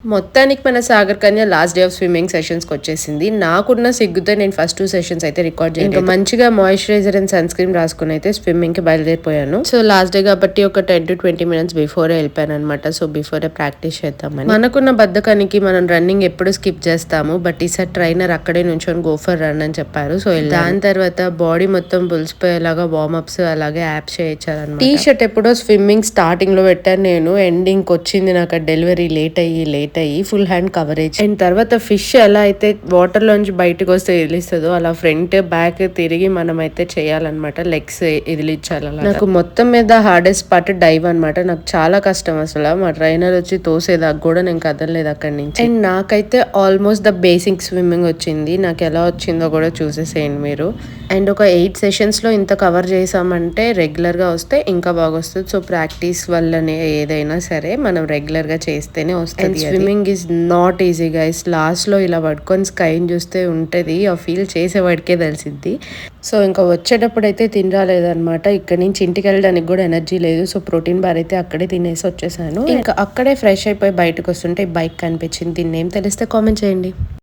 మొత్తానికి మన Sagar Kanya last day of swimming sessions కి వచ్చేసింది. నాకున్న సిగ్గుతో నేను ఫస్ట్ 2 సెషన్స్ అయితే రికార్డ్ చేయలేదు. ఇంకా మంచిగా మాయిశ్చరైజర్ అండ్ సన్ స్క్రీన్ రాసుకుని అయితే స్విమ్మింగ్ కి బయలుదేరిపోయాను. సో లాస్ట్ డే కాబట్టి ఒక 10 to 20 minutes బిఫోర్ వెళ్ళిపోయాను అనమాట. సో బిఫోర్ ప్రాక్టీస్ చేద్దామని. మనకున్న బద్ధకానికి మనం రన్నింగ్ ఎప్పుడు స్కిప్ చేస్తాము. బట్ ఈసారి ట్రైనర్ అక్కడే నుంచొని గో ఫర్ రన్ అని చెప్పారు. సో దాని తర్వాత బాడీ మొత్తం పులిసిపోయేలాగా వార్మప్స్ అలాగే యాప్స్ చేయించారనమాట. టీ షర్ట్ ఎప్పుడో స్విమ్మింగ్ స్టార్టింగ్ లో పెట్టాను నేను. ఎండింగ్ వచ్చింది నాకు డెలివరీ లేట్ అయ్యి ఫుల్ హ్యాండ్ కవరేజ్. అండ్ తర్వాత ఫిష్ ఎలా అయితే వాటర్ లోంచి బయటకు వస్తే వదిలిస్తుందో అలా ఫ్రంట్ బ్యాక్ తిరిగి మనం అయితే చేయాలన్నమాట. లెగ్స్ వదిలించాలి. నాకు మొత్తం మీద హార్డెస్ట్ పార్ట్ డైవ్ అనమాట. నాకు చాలా కష్టం అసలు. మా ట్రైనర్ వచ్చి తోసేదాకా కూడా నేను కదలలేదు అక్కడి నుంచి. అండ్ నాకైతే ఆల్మోస్ట్ ద బేసిక్ స్విమ్మింగ్ వచ్చింది. నాకు ఎలా వచ్చిందో కూడా చూసేసేయండి మీరు. అండ్ ఒక 8 సెషన్స్ లో ఇంత కవర్ చేసామంటే రెగ్యులర్ గా వస్తే ఇంకా బాగా వస్తుంది. సో ప్రాక్టీస్ వల్లనే ఏదైనా సరే మనం రెగ్యులర్ గా చేస్తేనే వస్తుంది. Swimming is not easy guys. Last లో ఇలా పట్టుకొని స్కైని చూస్తే ఉంటది. ఆ ఫీల్ చేసేవాడికే తెలిసిద్ది. సో ఇంకా వచ్చేటప్పుడు అయితే తినరాలేదనమాట. ఇక్కడ నుంచి ఇంటికి వెళ్ళడానికి కూడా ఎనర్జీ లేదు. సో ప్రోటీన్ బార్ అయితే అక్కడే తినేసి వచ్చేసాను. ఇంకా అక్కడే ఫ్రెష్ అయిపోయి బయటకు వస్తుంటే బైక్ కనిపించింది. దీన్ని ఏం తెలిస్తే కామెంట్ చేయండి.